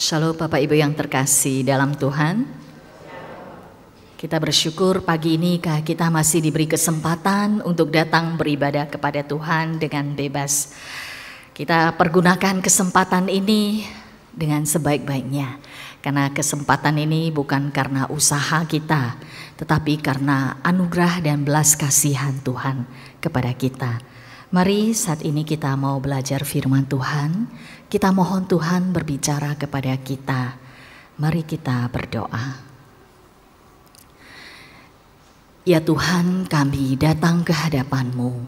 Shalom Bapak Ibu yang terkasih dalam Tuhan. Kita bersyukur pagi ini kita masih diberi kesempatan untuk datang beribadah kepada Tuhan dengan bebas. Kita pergunakan kesempatan ini dengan sebaik-baiknya. Karena kesempatan ini bukan karena usaha kita, tetapi karena anugerah dan belas kasihan Tuhan kepada kita. Mari saat ini kita mau belajar firman Tuhan. Kita mohon Tuhan berbicara kepada kita. Mari kita berdoa. Ya Tuhan, kami datang ke hadapan-Mu.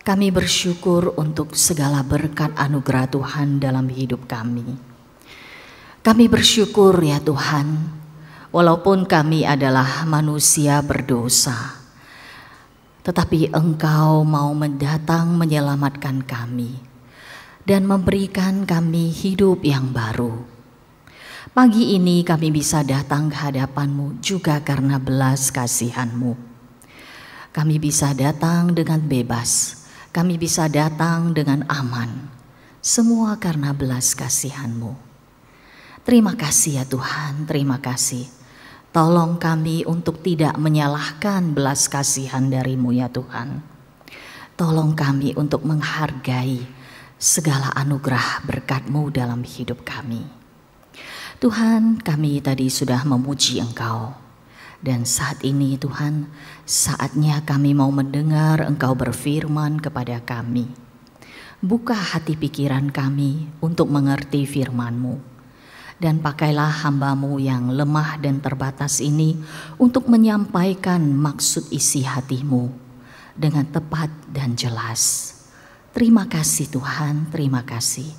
Kami bersyukur untuk segala berkat anugerah Tuhan dalam hidup kami. Kami bersyukur ya Tuhan, walaupun kami adalah manusia berdosa, tetapi Engkau mau mendatang menyelamatkan kami dan memberikan kami hidup yang baru. Pagi ini kami bisa datang ke hadapan-Mu juga karena belas kasihan-Mu. Kami bisa datang dengan bebas, kami bisa datang dengan aman, semua karena belas kasihan-Mu. Terima kasih ya Tuhan, terima kasih. Tolong kami untuk tidak menyalahkan belas kasihan dari-Mu ya Tuhan. Tolong kami untuk menghargai segala anugerah berkat-Mu dalam hidup kami. Tuhan, kami tadi sudah memuji Engkau. Dan saat ini Tuhan, saatnya kami mau mendengar Engkau berfirman kepada kami. Buka hati pikiran kami untuk mengerti firman-Mu. Dan pakailah hamba-Mu yang lemah dan terbatas ini untuk menyampaikan maksud isi hati-Mu dengan tepat dan jelas. Terima kasih Tuhan, terima kasih.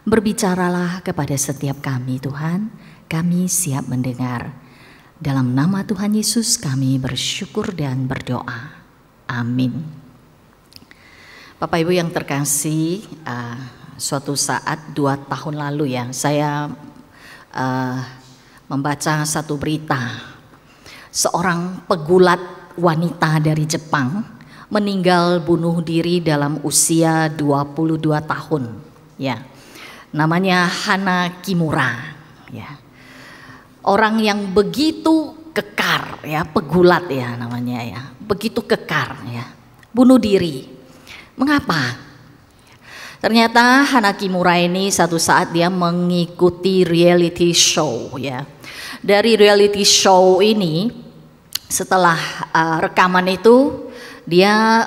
Berbicaralah kepada setiap kami Tuhan, kami siap mendengar. Dalam nama Tuhan Yesus kami bersyukur dan berdoa. Amin. Bapak Ibu yang terkasih, suatu saat 2 tahun lalu ya, saya membaca satu berita. Seorang pegulat wanita dari Jepang meninggal bunuh diri dalam usia 22 tahun ya. Namanya Hana Kimura ya. Orang yang begitu kekar ya, pegulat ya namanya ya. Begitu kekar ya. Bunuh diri. Mengapa? Ternyata Hana Kimura ini satu saat dia mengikuti reality show ya. Dari reality show ini setelah rekaman itu dia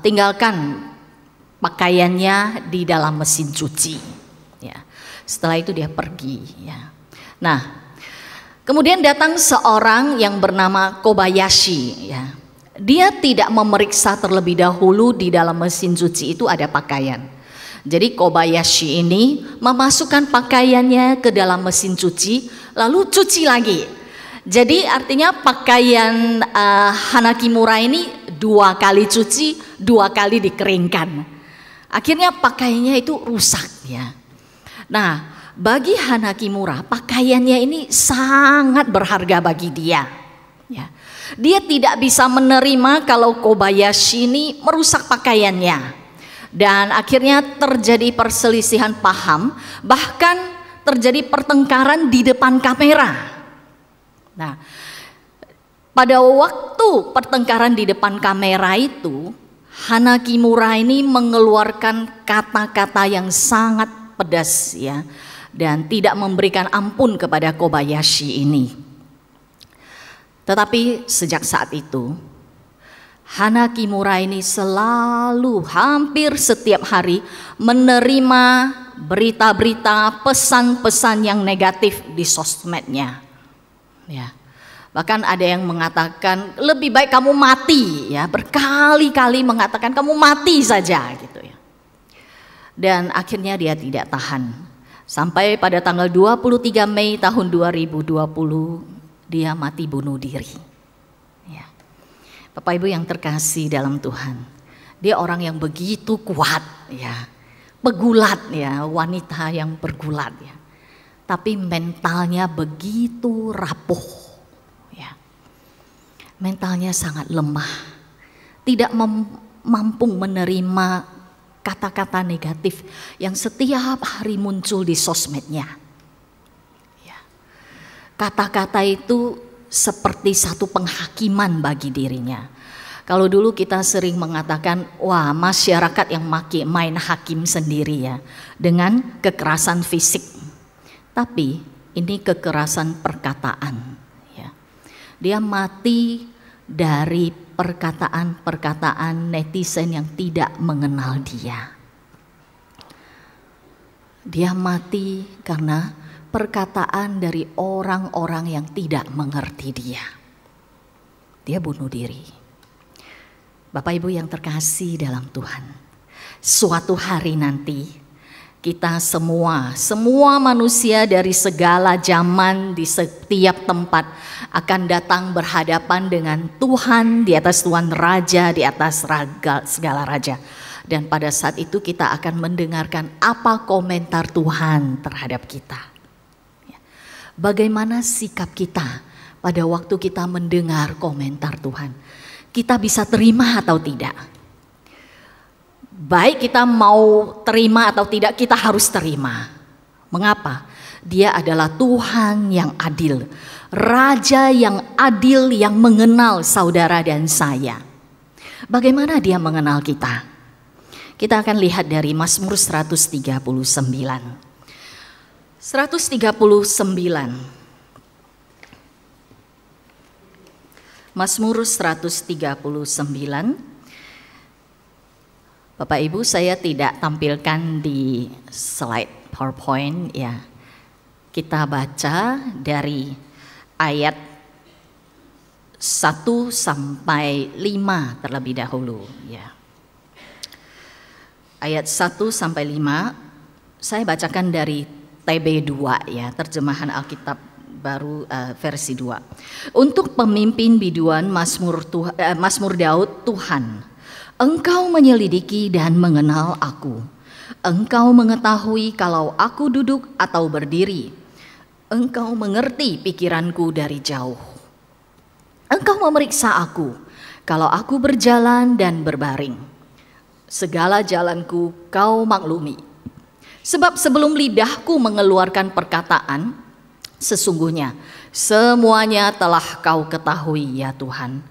tinggalkan pakaiannya di dalam mesin cuci ya. Setelah itu dia pergi ya. Nah, kemudian datang seorang yang bernama Kobayashi ya. Dia tidak memeriksa terlebih dahulu di dalam mesin cuci itu ada pakaian. Jadi Kobayashi ini memasukkan pakaiannya ke dalam mesin cuci lalu cuci lagi. Jadi artinya pakaian Hana Kimura ini 2 kali cuci, 2 kali dikeringkan. Akhirnya pakaiannya itu rusak ya. Nah, bagi Hana Kimura pakaiannya ini sangat berharga bagi dia. Ya. Dia tidak bisa menerima kalau Kobayashi ini merusak pakaiannya. Dan akhirnya terjadi perselisihan paham, bahkan terjadi pertengkaran di depan kamera. Nah, pada waktu pertengkaran di depan kamera itu, Hana Kimura ini mengeluarkan kata-kata yang sangat pedas ya, dan tidak memberikan ampun kepada Kobayashi ini. Tetapi sejak saat itu, Hana Kimura ini selalu hampir setiap hari menerima berita-berita, pesan-pesan yang negatif di sosmednya. Ya. Bahkan ada yang mengatakan lebih baik kamu mati ya, berkali-kali mengatakan kamu mati saja gitu ya. Dan akhirnya dia tidak tahan. Sampai pada tanggal 23 Mei tahun 2020 dia mati bunuh diri. Ya. Bapak Ibu yang terkasih dalam Tuhan, dia orang yang begitu kuat ya, pegulat ya, wanita yang bergulat ya. Tapi mentalnya begitu rapuh ya. Mentalnya sangat lemah. Tidak mampu menerima kata-kata negatif yang setiap hari muncul di sosmednya. Kata-kata itu seperti satu penghakiman bagi dirinya. Kalau dulu kita sering mengatakan, wah masyarakat yang main hakim sendiri ya, dengan kekerasan fisik. Tapi ini kekerasan perkataan. Ya. Dia mati dari perkataan-perkataan netizen yang tidak mengenal dia. Dia mati karena perkataan dari orang-orang yang tidak mengerti dia. Dia bunuh diri. Bapak Ibu yang terkasih dalam Tuhan, suatu hari nanti kita semua manusia dari segala zaman di setiap tempat akan datang berhadapan dengan Tuhan, di atas Tuhan Raja, di atas segala Raja. Dan pada saat itu kita akan mendengarkan apa komentar Tuhan terhadap kita. Bagaimana sikap kita pada waktu kita mendengar komentar Tuhan? Kita bisa terima atau tidak? Baik kita mau terima atau tidak, kita harus terima. Mengapa? Dia adalah Tuhan yang adil, Raja yang adil yang mengenal saudara dan saya. Bagaimana dia mengenal kita? Kita akan lihat dari Mazmur 139. 139. Mazmur 139. Bapak Ibu, saya tidak tampilkan di slide PowerPoint ya. Kita baca dari ayat 1 sampai 5 terlebih dahulu ya. Ayat 1 sampai 5 saya bacakan dari TB2 ya, terjemahan Alkitab baru versi 2. Untuk pemimpin biduan Mazmur Daud. Tuhan, Engkau menyelidiki dan mengenal aku. Engkau mengetahui kalau aku duduk atau berdiri. Engkau mengerti pikiranku dari jauh. Engkau memeriksa aku kalau aku berjalan dan berbaring. Segala jalanku kau maklumi. Sebab sebelum lidahku mengeluarkan perkataan, sesungguhnya semuanya telah kau ketahui ya Tuhan.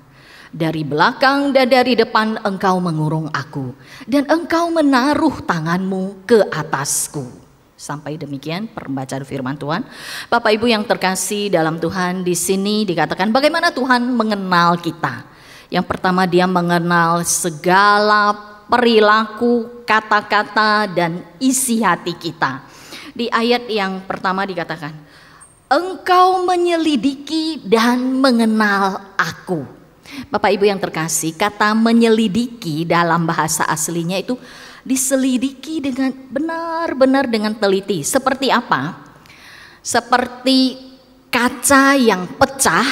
Dari belakang dan dari depan engkau mengurung aku, dan engkau menaruh tanganmu ke atasku. Sampai demikian pembacaan firman Tuhan. Bapak Ibu yang terkasih dalam Tuhan, di sini dikatakan bagaimana Tuhan mengenal kita. Yang pertama, dia mengenal segala perilaku, kata-kata dan isi hati kita. Di ayat yang pertama dikatakan, Engkau menyelidiki dan mengenal aku. Bapak Ibu yang terkasih, kata menyelidiki dalam bahasa aslinya itu diselidiki dengan benar-benar dengan teliti. Seperti apa? Seperti kaca yang pecah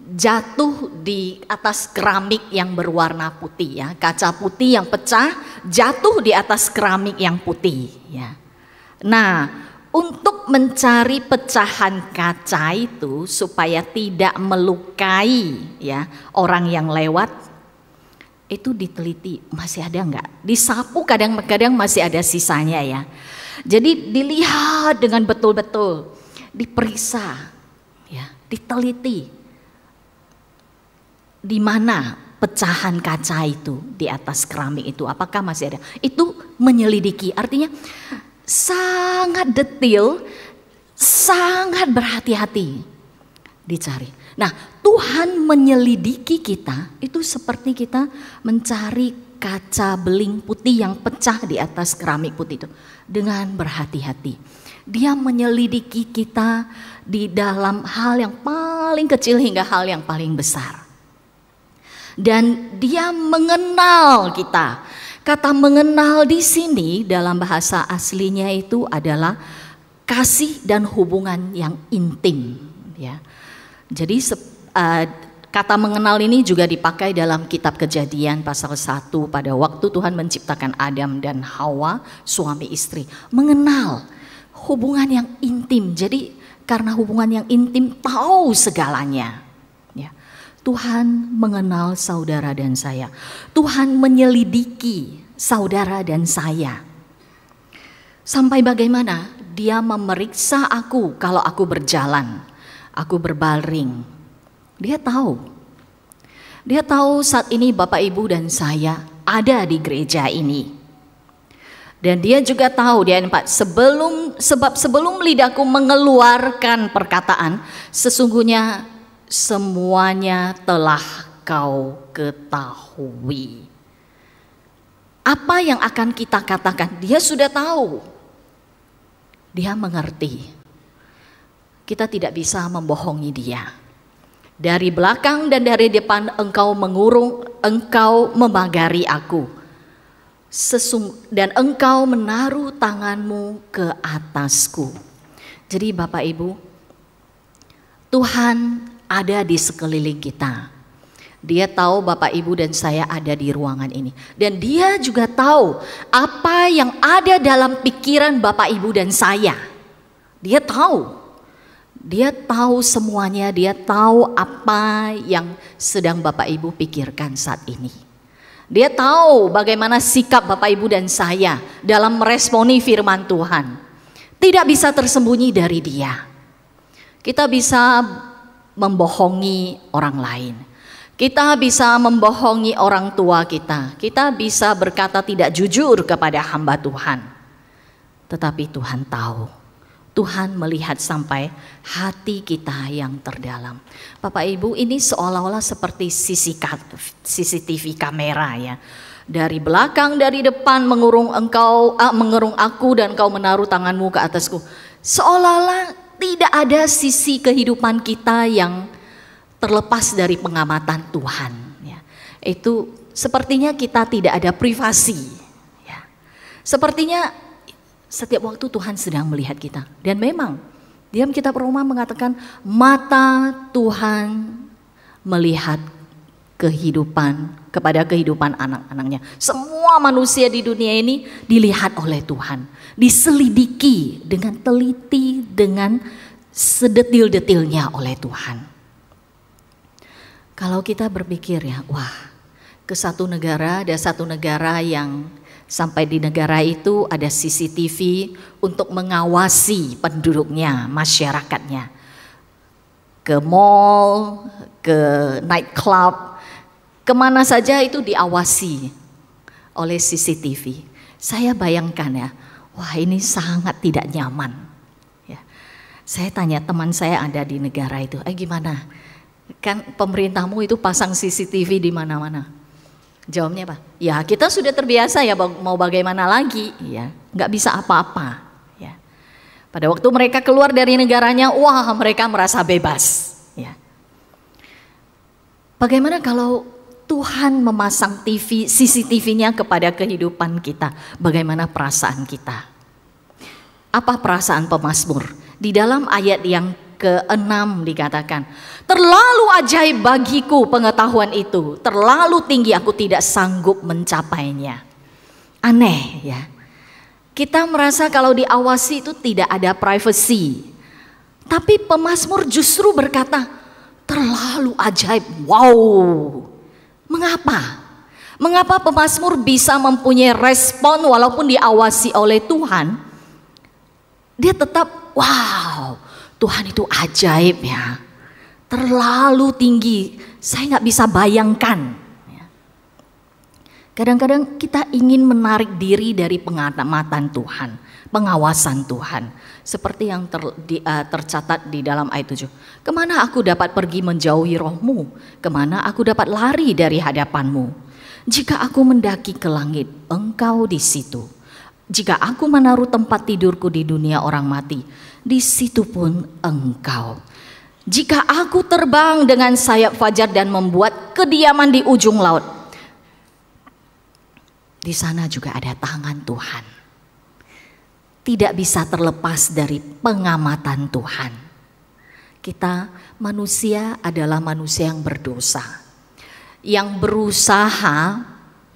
jatuh di atas keramik yang berwarna putih ya. Kaca putih yang pecah jatuh di atas keramik yang putih ya. Nah, untuk mencari pecahan kaca itu supaya tidak melukai ya orang yang lewat, itu diteliti masih ada enggak? Disapu kadang-kadang masih ada sisanya ya. Jadi dilihat dengan betul-betul, diperiksa ya, diteliti. Di mana pecahan kaca itu di atas keramik itu, apakah masih ada? Itu menyelidiki, artinya sangat detail, sangat berhati-hati dicari. Nah, Tuhan menyelidiki kita itu seperti kita mencari kaca beling putih yang pecah di atas keramik putih itu dengan berhati-hati. Dia menyelidiki kita di dalam hal yang paling kecil hingga hal yang paling besar. Dan dia mengenal kita. Kata mengenal di sini dalam bahasa aslinya itu adalah kasih dan hubungan yang intim ya. Jadi kata mengenal ini juga dipakai dalam kitab Kejadian pasal 1 pada waktu Tuhan menciptakan Adam dan Hawa, suami istri. Mengenal, hubungan yang intim. Jadi karena hubungan yang intim tahu segalanya. Tuhan mengenal saudara dan saya. Tuhan menyelidiki saudara dan saya. Sampai bagaimana? Dia memeriksa aku kalau aku berjalan. aku berbaring. Dia tahu. Dia tahu saat ini Bapak Ibu dan saya ada di gereja ini. Dan dia juga tahu di ayat 4, sebelum lidahku mengeluarkan perkataan, sesungguhnya semuanya telah kau ketahui. Apa yang akan kita katakan, dia sudah tahu. Dia mengerti. Kita tidak bisa membohongi dia. Dari belakang dan dari depan engkau mengurung, engkau memagari aku. Dan engkau menaruh tanganmu ke atasku. Jadi Bapak Ibu, Tuhan ada di sekeliling kita. Dia tahu Bapak Ibu dan saya ada di ruangan ini. Dan dia juga tahu apa yang ada dalam pikiran Bapak Ibu dan saya. Dia tahu. Dia tahu semuanya, dia tahu apa yang sedang Bapak Ibu pikirkan saat ini. Dia tahu bagaimana sikap Bapak Ibu dan saya dalam meresponi firman Tuhan. Tidak bisa tersembunyi dari dia. Kita bisa membohongi orang lain. Kita bisa membohongi orang tua kita. Kita bisa berkata tidak jujur kepada hamba Tuhan. Tetapi Tuhan tahu. Tuhan melihat sampai hati kita yang terdalam. Bapak Ibu, ini seolah-olah seperti CCTV kamera ya. Dari belakang, dari depan mengurung aku dan engkau menaruh tanganmu ke atasku. Seolah-olah tidak ada sisi kehidupan kita yang terlepas dari pengamatan Tuhan. Ya. Itu sepertinya kita tidak ada privasi. Ya. Sepertinya setiap waktu Tuhan sedang melihat kita. Dan memang diam kitab Roma mengatakan mata Tuhan melihat kepada kehidupan anak-anaknya. Semua manusia di dunia ini dilihat oleh Tuhan. Diselidiki dengan teliti, dengan sedetil-detilnya oleh Tuhan. Kalau kita berpikir ya, wah, ke satu negara, ada satu negara yang sampai di negara itu ada CCTV untuk mengawasi penduduknya, masyarakatnya. Ke mall, ke night club, kemana saja itu diawasi oleh CCTV. Saya bayangkan ya, wah ini sangat tidak nyaman. Ya. Saya tanya teman saya ada di negara itu, gimana? Kan pemerintahmu itu pasang CCTV di mana-mana. Jawabnya apa? Ya kita sudah terbiasa ya, mau bagaimana lagi? Ya, nggak bisa apa-apa. Ya. Pada waktu mereka keluar dari negaranya, wah mereka merasa bebas. Ya. Bagaimana kalau Tuhan memasang CCTV-nya kepada kehidupan kita? Bagaimana perasaan kita? Apa perasaan pemazmur? Di dalam ayat yang ke-6 dikatakan, terlalu ajaib bagiku pengetahuan itu, terlalu tinggi aku tidak sanggup mencapainya. Aneh ya. Kita merasa kalau diawasi itu tidak ada privacy. Tapi pemazmur justru berkata, terlalu ajaib. Wow. Mengapa? Mengapa pemazmur bisa mempunyai respon walaupun diawasi oleh Tuhan? Dia tetap, wow, Tuhan itu ajaib ya. Terlalu tinggi, saya nggak bisa bayangkan. Kadang-kadang kita ingin menarik diri dari pengamatan Tuhan, pengawasan Tuhan. Seperti yang tercatat di dalam ayat 7. Kemana aku dapat pergi menjauhi rohmu? Kemana aku dapat lari dari hadapanmu? Jika aku mendaki ke langit, engkau di situ. Jika aku menaruh tempat tidurku di dunia orang mati, di situ pun engkau. Jika aku terbang dengan sayap fajar dan membuat kediaman di ujung laut, di sana juga ada tangan Tuhan. Tidak bisa terlepas dari pengamatan Tuhan. Kita manusia adalah manusia yang berdosa, yang berusaha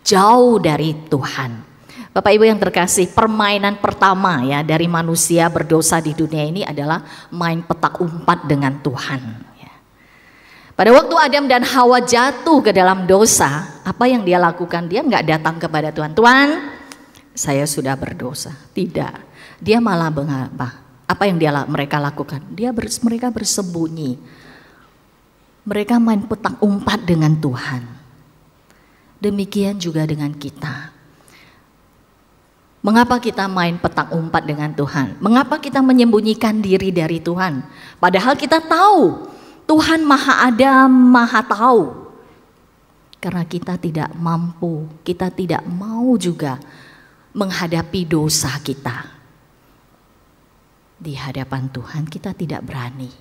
jauh dari Tuhan. Bapak Ibu yang terkasih, permainan pertama ya dari manusia berdosa di dunia ini adalah main petak umpat dengan Tuhan. Pada waktu Adam dan Hawa jatuh ke dalam dosa, apa yang dia lakukan? Dia nggak datang kepada Tuhan. Tuhan, saya sudah berdosa. Tidak, dia malah mengapa? Apa yang mereka lakukan? Mereka bersembunyi. Mereka main petak umpat dengan Tuhan. Demikian juga dengan kita. Mengapa kita main petak umpat dengan Tuhan? Mengapa kita menyembunyikan diri dari Tuhan? Padahal kita tahu Tuhan Maha Ada, Maha Tahu. Karena kita tidak mampu, kita tidak mau juga menghadapi dosa kita. Di hadapan Tuhan kita tidak berani.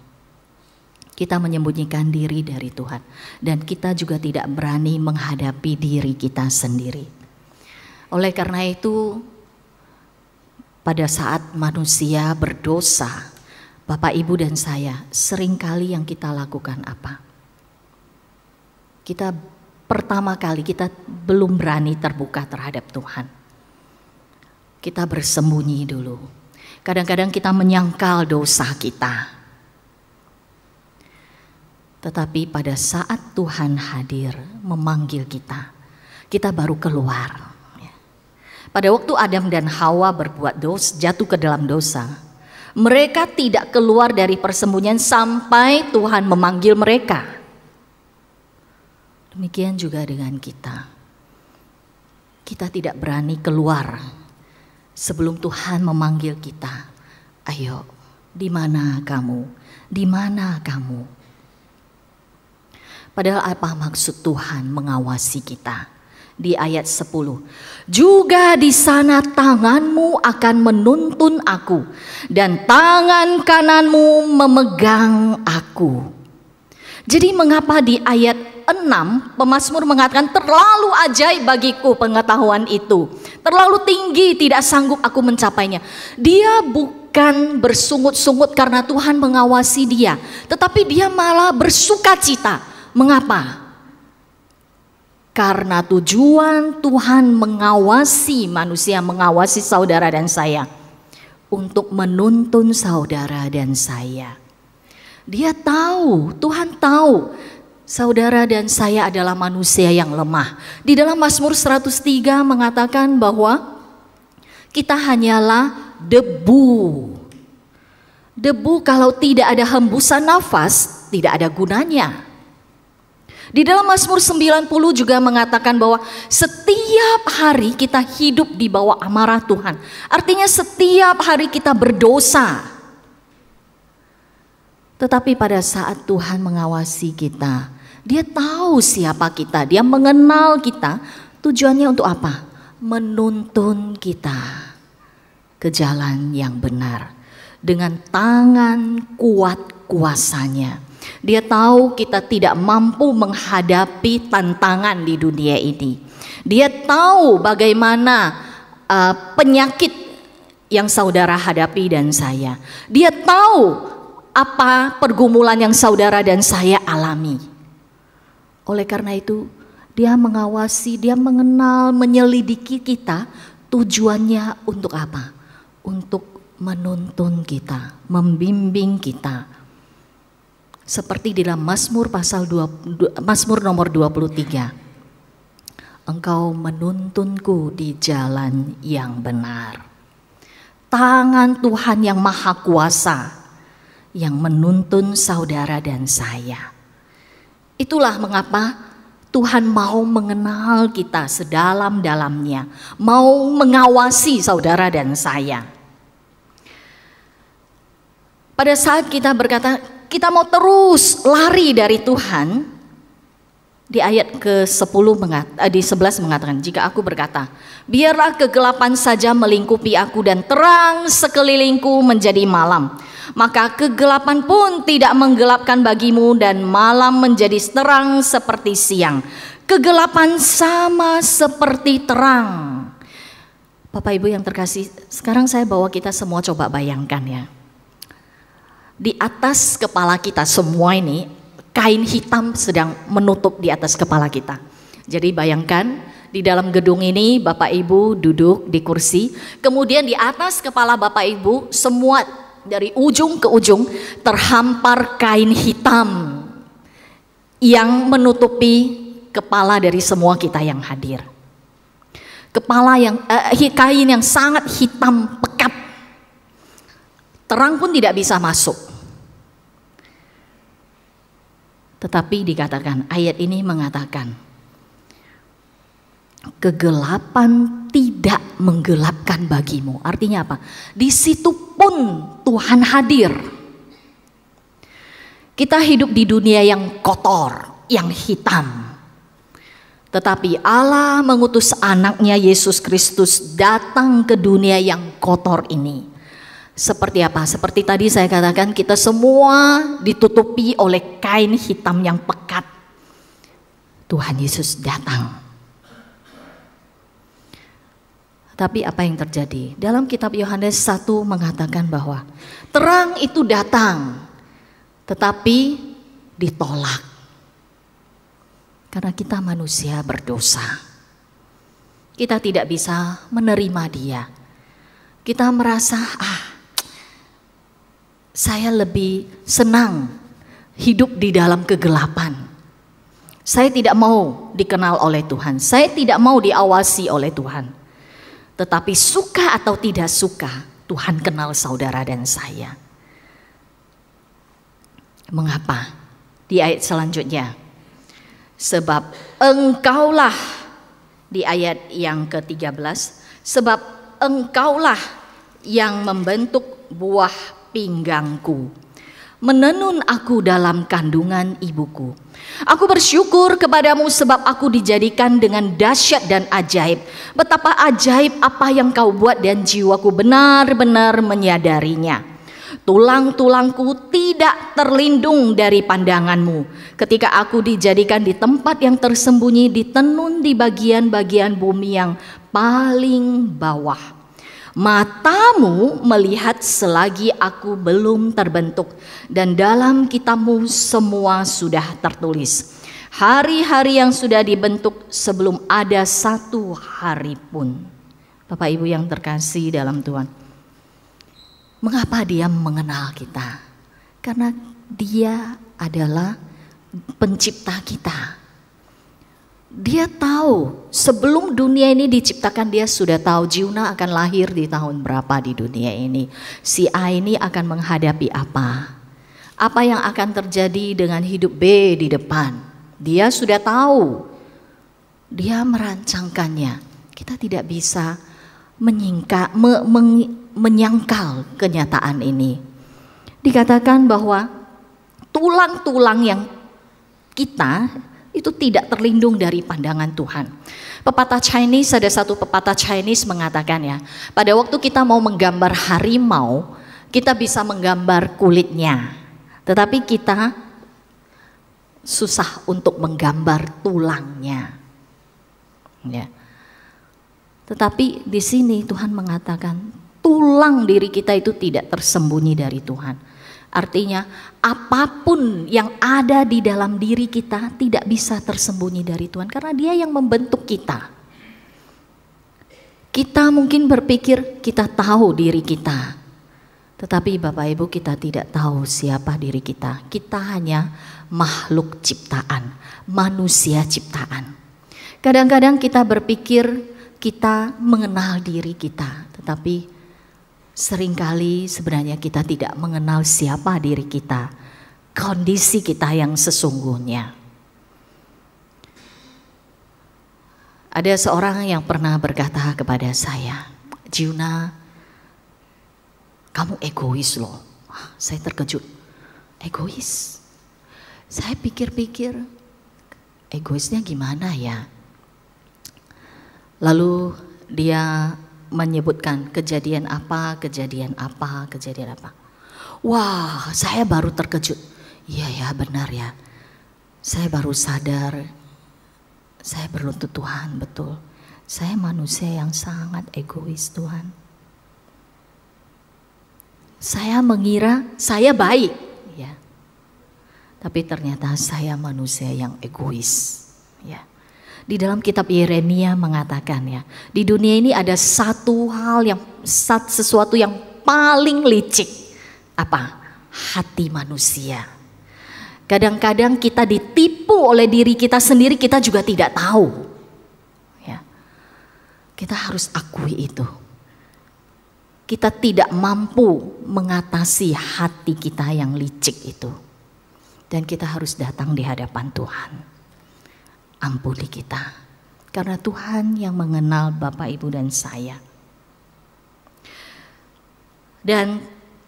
Kita menyembunyikan diri dari Tuhan. Dan kita juga tidak berani menghadapi diri kita sendiri. Oleh karena itu, pada saat manusia berdosa, Bapak, Ibu, dan saya, seringkali yang kita lakukan apa? Pertama kali kita belum berani terbuka terhadap Tuhan. Kita bersembunyi dulu. Kadang-kadang kita menyangkal dosa kita. Tetapi pada saat Tuhan hadir memanggil kita, kita baru keluar. Pada waktu Adam dan Hawa berbuat dosa, jatuh ke dalam dosa, mereka tidak keluar dari persembunyian sampai Tuhan memanggil mereka. Demikian juga dengan kita. Kita tidak berani keluar sebelum Tuhan memanggil kita. Ayo, di mana kamu? Di mana kamu? Padahal apa maksud Tuhan mengawasi kita? Di ayat 10. Juga di sana tanganmu akan menuntun aku, dan tangan kananmu memegang aku. Jadi mengapa di ayat 6 pemazmur mengatakan terlalu ajaib bagiku pengetahuan itu, terlalu tinggi tidak sanggup aku mencapainya. Dia bukan bersungut-sungut karena Tuhan mengawasi dia, tetapi dia malah bersukacita. Mengapa? Karena tujuan Tuhan mengawasi manusia, mengawasi saudara dan saya, untuk menuntun saudara dan saya. Dia tahu, Tuhan tahu saudara dan saya adalah manusia yang lemah. Di dalam Mazmur 103 mengatakan bahwa kita hanyalah debu. Debu kalau tidak ada hembusan nafas tidak ada gunanya. Di dalam Mazmur 90 juga mengatakan bahwa setiap hari kita hidup di bawah amarah Tuhan. Artinya setiap hari kita berdosa. Tetapi pada saat Tuhan mengawasi kita, Dia tahu siapa kita, Dia mengenal kita. Tujuannya untuk apa? Menuntun kita ke jalan yang benar. Dengan tangan kuat kuasanya. Dia tahu kita tidak mampu menghadapi tantangan di dunia ini. Dia tahu bagaimana penyakit yang saudara hadapi dan saya. Dia tahu apa pergumulan yang saudara dan saya alami. Oleh karena itu, Dia mengawasi, Dia mengenal, menyelidiki kita. Tujuannya untuk apa? Untuk menuntun kita, membimbing kita. Seperti di dalam Mazmur Mazmur nomor 23. Engkau menuntunku di jalan yang benar. Tangan Tuhan yang maha kuasa yang menuntun saudara dan saya. Itulah mengapa Tuhan mau mengenal kita sedalam-dalamnya, mau mengawasi saudara dan saya. Pada saat kita berkata, kita mau terus lari dari Tuhan, di ayat ke-10 di 11 mengatakan, jika aku berkata, biarlah kegelapan saja melingkupi aku dan terang sekelilingku menjadi malam, maka kegelapan pun tidak menggelapkan bagimu dan malam menjadi terang seperti siang. Kegelapan sama seperti terang. Bapak Ibu yang terkasih, sekarang saya bawa kita semua coba bayangkan ya. Di atas kepala kita semua ini kain hitam sedang menutup di atas kepala kita. Jadi bayangkan di dalam gedung ini Bapak Ibu duduk di kursi, kemudian di atas kepala Bapak Ibu semua dari ujung ke ujung terhampar kain hitam yang menutupi kepala dari semua kita yang hadir. Kepala yang kain yang sangat hitam pekat. Terang pun tidak bisa masuk. Tetapi dikatakan, ayat ini mengatakan, kegelapan tidak menggelapkan bagimu. Artinya apa? Di situ pun Tuhan hadir. Kita hidup di dunia yang kotor, yang hitam. Tetapi Allah mengutus anaknya Yesus Kristus datang ke dunia yang kotor ini. Seperti apa? Seperti tadi saya katakan, kita semua ditutupi oleh kain hitam yang pekat. Tuhan Yesus datang. Tapi apa yang terjadi? Dalam kitab Yohanes 1 mengatakan bahwa terang itu datang, tetapi ditolak. Karena kita manusia berdosa. Kita tidak bisa menerima dia. Kita merasa, saya lebih senang hidup di dalam kegelapan. Saya tidak mau dikenal oleh Tuhan. Saya tidak mau diawasi oleh Tuhan. Tetapi suka atau tidak suka, Tuhan kenal saudara dan saya. Mengapa? Di ayat selanjutnya. Sebab engkaulah, di ayat yang ke-13. Sebab engkaulah yang membentuk buah pinggangku, menenun aku dalam kandungan ibuku. Aku bersyukur kepadamu sebab aku dijadikan dengan dahsyat dan ajaib. Betapa ajaib apa yang kau buat dan jiwaku benar-benar menyadarinya. Tulang-tulangku tidak terlindung dari pandanganmu. Ketika aku dijadikan di tempat yang tersembunyi, ditenun di bagian-bagian bumi yang paling bawah. Matamu melihat selagi aku belum terbentuk, dan dalam kitabmu semua sudah tertulis. Hari-hari yang sudah dibentuk sebelum ada satu hari pun. Bapak Ibu yang terkasih dalam Tuhan, mengapa dia mengenal kita? Karena dia adalah pencipta kita. Dia tahu sebelum dunia ini diciptakan, dia sudah tahu Jiuna akan lahir di tahun berapa di dunia ini. Si A ini akan menghadapi apa? Apa yang akan terjadi dengan hidup B di depan? Dia sudah tahu. Dia merancangkannya. Kita tidak bisa menyangkal kenyataan ini. Dikatakan bahwa tulang-tulang yang kita itu tidak terlindung dari pandangan Tuhan. Pepatah Chinese, ada satu pepatah Chinese mengatakan ya, pada waktu kita mau menggambar harimau, kita bisa menggambar kulitnya. Tetapi kita susah untuk menggambar tulangnya. Ya. Tetapi di sini Tuhan mengatakan tulang diri kita itu tidak tersembunyi dari Tuhan. Artinya apapun yang ada di dalam diri kita tidak bisa tersembunyi dari Tuhan, karena Dia yang membentuk kita. Kita mungkin berpikir kita tahu diri kita, tetapi Bapak Ibu, kita tidak tahu siapa diri kita. Kita hanya makhluk ciptaan, manusia ciptaan. Kadang-kadang kita berpikir kita mengenal diri kita, tetapi seringkali sebenarnya kita tidak mengenal siapa diri kita, kondisi kita yang sesungguhnya. Ada seorang yang pernah berkata kepada saya, Jiuna, kamu egois loh. Saya terkejut. Egois? Saya pikir-pikir, egoisnya gimana ya? Lalu dia menyebutkan kejadian apa. Wah, saya baru terkejut. Iya ya, benar ya. Saya baru sadar, saya berlutut Tuhan, betul. Saya manusia yang sangat egois Tuhan. Saya mengira saya baik, ya. Tapi ternyata saya manusia yang egois, ya. Di dalam kitab Yeremia mengatakan ya, di dunia ini ada sesuatu yang paling licik. Apa? Hati manusia. Kadang-kadang kita ditipu oleh diri kita sendiri, kita juga tidak tahu. Ya. Kita harus akui itu. kita tidak mampu mengatasi hati kita yang licik itu. Dan kita harus datang di hadapan Tuhan. Ampuni kita. Karena Tuhan yang mengenal Bapak, Ibu, dan saya. Dan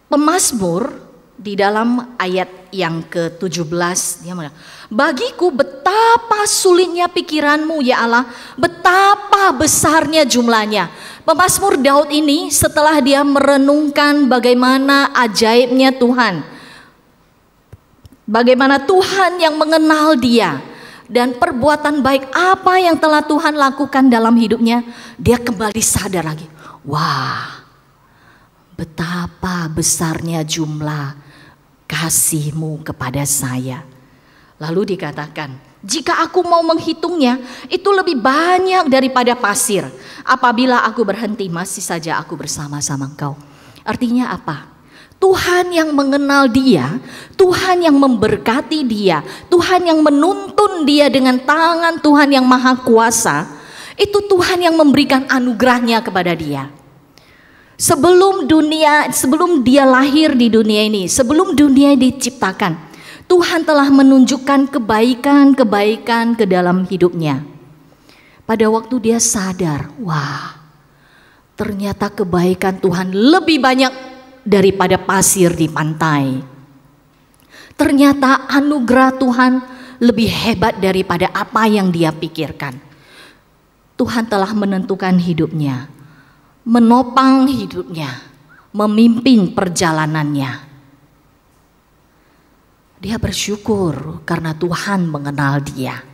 pemazmur di dalam ayat yang ke-17 dia mengatakan, bagiku betapa sulitnya pikiranmu ya Allah, betapa besarnya jumlahnya. Pemazmur Daud ini setelah dia merenungkan bagaimana ajaibnya Tuhan, bagaimana Tuhan yang mengenal dia, dan perbuatan baik apa yang telah Tuhan lakukan dalam hidupnya, dia kembali sadar lagi, wah, betapa besarnya jumlah kasih-Mu kepada saya. Lalu dikatakan, jika aku mau menghitungnya, itu lebih banyak daripada pasir. Apabila aku berhenti, masih saja aku bersama-sama Engkau. Artinya apa? Tuhan yang mengenal dia, Tuhan yang memberkati dia, Tuhan yang menuntun dia dengan tangan Tuhan yang maha kuasa. Itu Tuhan yang memberikan anugerahnya kepada dia. Sebelum dia lahir di dunia ini, sebelum dunia diciptakan, Tuhan telah menunjukkan kebaikan-kebaikan ke dalam hidupnya. Pada waktu dia sadar, wah, ternyata kebaikan Tuhan lebih banyak daripada pasir di pantai. Ternyata anugerah Tuhan lebih hebat daripada apa yang dia pikirkan. Tuhan telah menentukan hidupnya, menopang hidupnya, memimpin perjalanannya. Dia bersyukur karena Tuhan mengenal dia.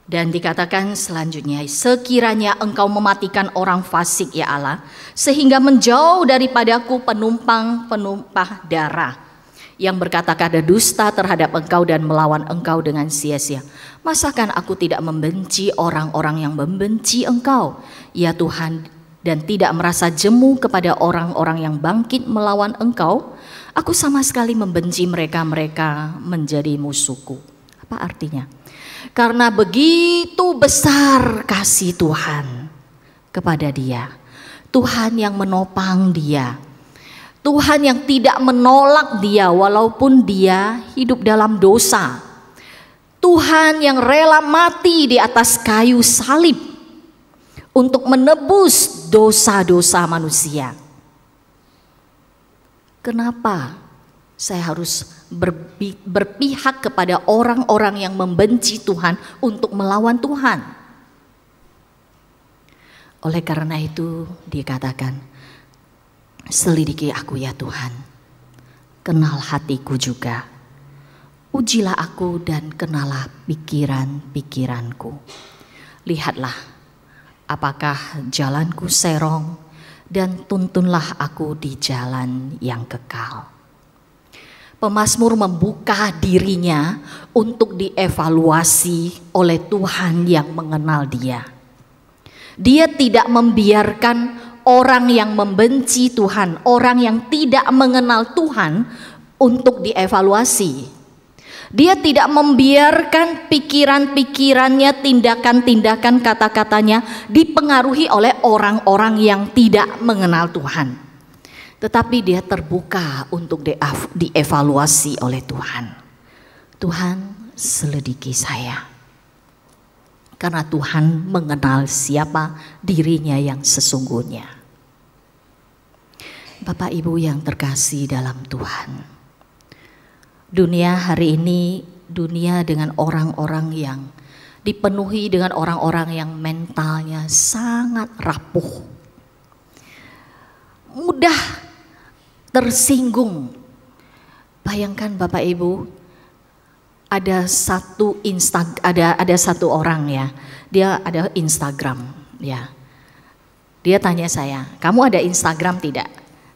Dan dikatakan selanjutnya, sekiranya Engkau mematikan orang fasik ya Allah, sehingga menjauh daripadaku penumpah darah yang berkata-kata dusta terhadap Engkau dan melawan Engkau dengan sia-sia. Masakan aku tidak membenci orang-orang yang membenci Engkau, ya Tuhan, dan tidak merasa jemu kepada orang-orang yang bangkit melawan Engkau? Aku sama sekali membenci mereka menjadi musuhku. Apa artinya? Karena begitu besar kasih Tuhan kepada dia. Tuhan yang menopang dia. Tuhan yang tidak menolak dia walaupun dia hidup dalam dosa. Tuhan yang rela mati di atas kayu salib untuk menebus dosa-dosa manusia. Kenapa saya harus berpihak kepada orang-orang yang membenci Tuhan untuk melawan Tuhan? Oleh karena itu dikatakan, selidiki aku ya Tuhan, kenal hatiku juga, ujilah aku dan kenalah pikiran-pikiranku. Lihatlah apakah jalanku serong, dan tuntunlah aku di jalan yang kekal. Pemazmur membuka dirinya untuk dievaluasi oleh Tuhan yang mengenal dia. Dia tidak membiarkan orang yang membenci Tuhan, orang yang tidak mengenal Tuhan untuk dievaluasi. Dia tidak membiarkan pikiran-pikirannya, tindakan-tindakan, kata-katanya dipengaruhi oleh orang-orang yang tidak mengenal Tuhan. Tetapi dia terbuka untuk dievaluasi oleh Tuhan. Tuhan, selidiki saya. Karena Tuhan mengenal siapa dirinya yang sesungguhnya. Bapak Ibu yang terkasih dalam Tuhan. Dunia hari ini, dunia dengan orang-orang yang dipenuhi dengan orang-orang yang mentalnya sangat rapuh. Mudah tersinggung. Bayangkan Bapak Ibu, ada satu orang ya, dia ada Instagram ya. Dia tanya saya, kamu ada Instagram tidak?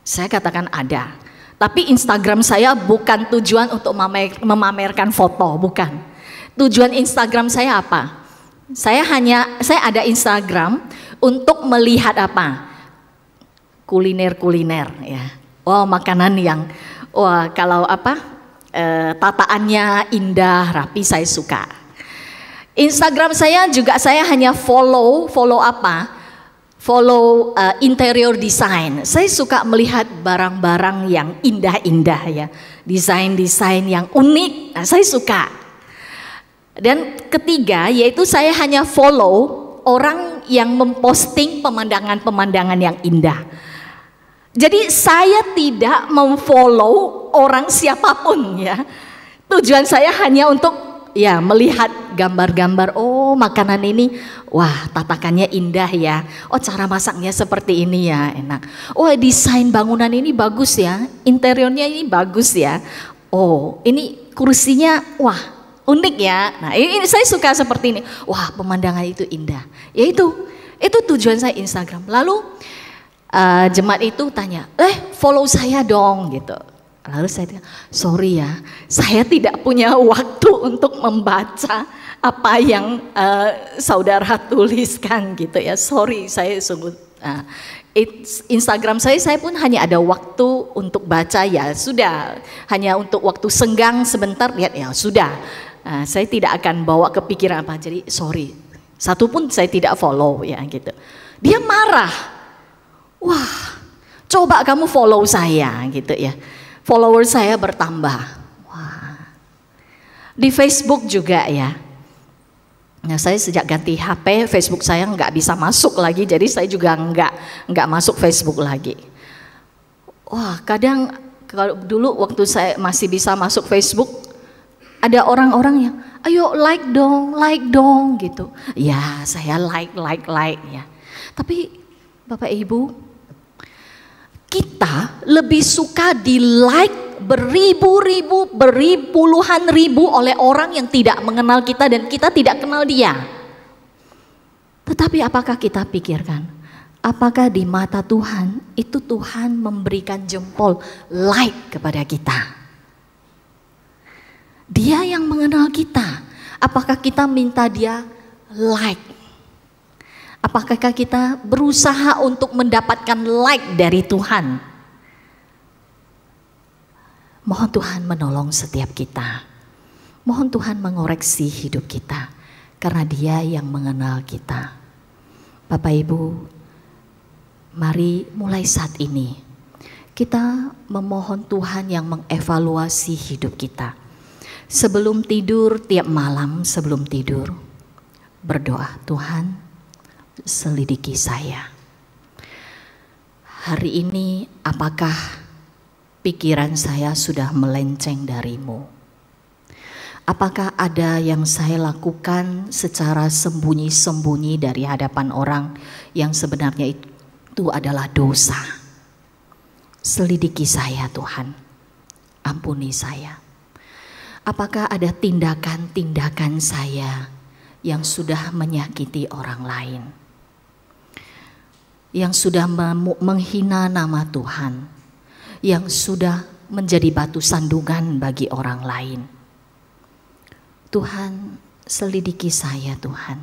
Saya katakan ada. Tapi Instagram saya bukan tujuan untuk memamerkan foto, bukan. Tujuan Instagram saya apa? Saya ada Instagram untuk melihat apa? Kuliner-kuliner ya. Wow, makanan yang kalau tataannya indah, rapi, saya suka. Instagram saya juga saya hanya follow apa? follow interior design. Saya suka melihat barang-barang yang indah-indah ya, desain-desain yang unik. Nah, saya suka. Dan ketiga yaitu saya hanya follow orang yang memposting pemandangan-pemandangan yang indah. Jadi saya tidak memfollow orang siapapun ya. Tujuan saya hanya untuk ya melihat gambar-gambar, oh makanan ini, wah tatakannya indah ya. Oh cara masaknya seperti ini ya, enak. Oh desain bangunan ini bagus ya, interiornya ini bagus ya. Oh ini kursinya, wah unik ya. Nah ini saya suka seperti ini. Wah pemandangan itu indah. Ya itu tujuan saya Instagram. Lalu jemaat itu tanya, follow saya dong gitu. Lalu saya bilang, sorry ya, saya tidak punya waktu untuk membaca apa yang saudara tuliskan gitu ya. Sorry, saya sungguh Instagram saya pun hanya ada waktu untuk baca ya sudah, hanya untuk waktu senggang sebentar lihat ya sudah. Saya tidak akan bawa kepikiran apa, jadi sorry, satu pun saya tidak follow ya gitu. Dia marah, wah coba kamu follow saya gitu ya. Follower saya bertambah. Wah. Di Facebook juga ya. Nah, saya sejak ganti HP, Facebook saya nggak bisa masuk lagi, jadi saya juga nggak masuk Facebook lagi. Wah, kadang kalau dulu waktu saya masih bisa masuk Facebook, ada orang-orang yang, ayo like dong gitu. Ya, saya like ya. Tapi Bapak Ibu, kita lebih suka di like beribu-ribu, puluhan ribu oleh orang yang tidak mengenal kita dan kita tidak kenal dia. Tetapi apakah kita pikirkan, apakah di mata Tuhan itu Tuhan memberikan jempol like kepada kita? Dia yang mengenal kita, apakah kita minta dia like? Apakah kita berusaha untuk mendapatkan like dari Tuhan? Mohon Tuhan menolong setiap kita. Mohon Tuhan mengoreksi hidup kita. Karena Dia yang mengenal kita. Bapak Ibu, mari mulai saat ini kita memohon Tuhan yang mengevaluasi hidup kita. Sebelum tidur, tiap malam sebelum tidur, berdoa, Tuhan selidiki saya. Hari ini apakah pikiran saya sudah melenceng darimu? Apakah ada yang saya lakukan secara sembunyi-sembunyi dari hadapan orang yang sebenarnya itu adalah dosa? Selidiki saya Tuhan, ampuni saya. Apakah ada tindakan-tindakan saya yang sudah menyakiti orang lain? Yang sudah menghina nama Tuhan, yang sudah menjadi batu sandungan bagi orang lain. Tuhan, selidiki saya Tuhan.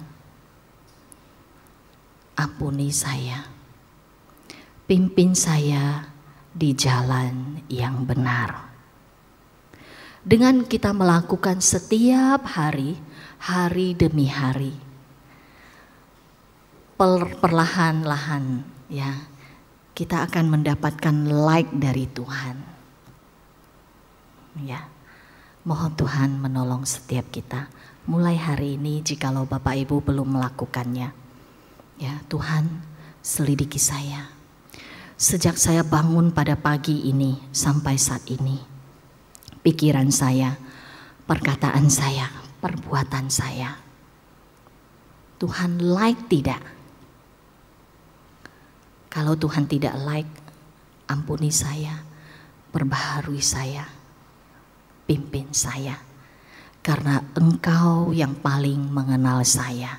Ampuni saya. Pimpin saya di jalan yang benar. Dengan kita melakukan setiap hari, hari demi hari, perlahan-lahan ya, kita akan mendapatkan like dari Tuhan. Ya, mohon Tuhan menolong setiap kita. Mulai hari ini jikalau Bapak Ibu belum melakukannya, ya Tuhan selidiki saya. Sejak saya bangun pada pagi ini sampai saat ini, pikiran saya, perkataan saya, perbuatan saya, Tuhan like tidak? Kalau Tuhan tidak like, ampuni saya, perbaharui saya, pimpin saya. Karena Engkau yang paling mengenal saya.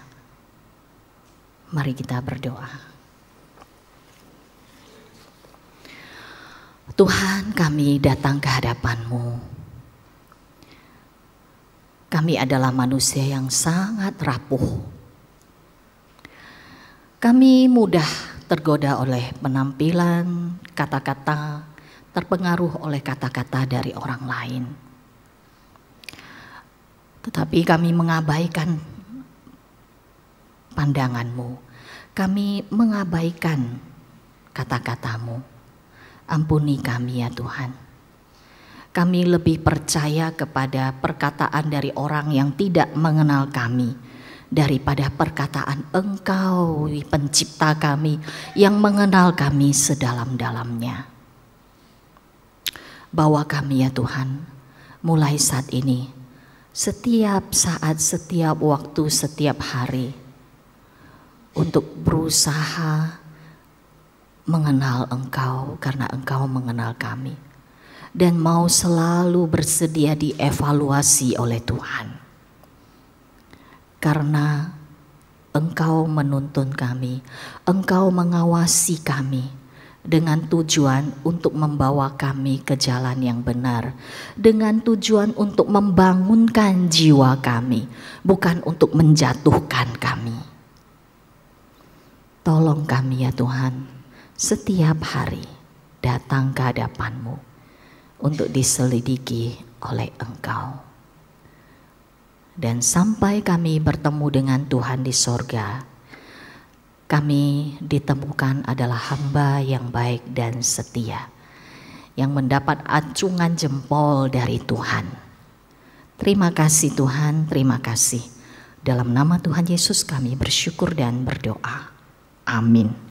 Mari kita berdoa. Tuhan, kami datang ke hadapan-Mu. Kami adalah manusia yang sangat rapuh. Kami mudah tergoda oleh penampilan, kata-kata, terpengaruh oleh kata-kata dari orang lain. Tetapi kami mengabaikan pandangan-Mu. kami mengabaikan kata-kata-Mu. Ampuni kami ya Tuhan. Kami lebih percaya kepada perkataan dari orang yang tidak mengenal kami daripada perkataan Engkau pencipta kami yang mengenal kami sedalam-dalamnya. Bawa kami ya Tuhan, mulai saat ini, setiap saat, setiap waktu, setiap hari, untuk berusaha mengenal Engkau karena Engkau mengenal kami. Dan mau selalu bersedia dievaluasi oleh Tuhan. Karena Engkau menuntun kami, Engkau mengawasi kami dengan tujuan untuk membawa kami ke jalan yang benar, dengan tujuan untuk membangunkan jiwa kami, bukan untuk menjatuhkan kami. Tolong kami ya Tuhan, setiap hari datang ke hadapan-Mu untuk diselidiki oleh Engkau. Dan sampai kami bertemu dengan Tuhan di sorga, kami ditemukan adalah hamba yang baik dan setia, yang mendapat acungan jempol dari Tuhan. Terima kasih Tuhan, terima kasih. Dalam nama Tuhan Yesus kami bersyukur dan berdoa. Amin.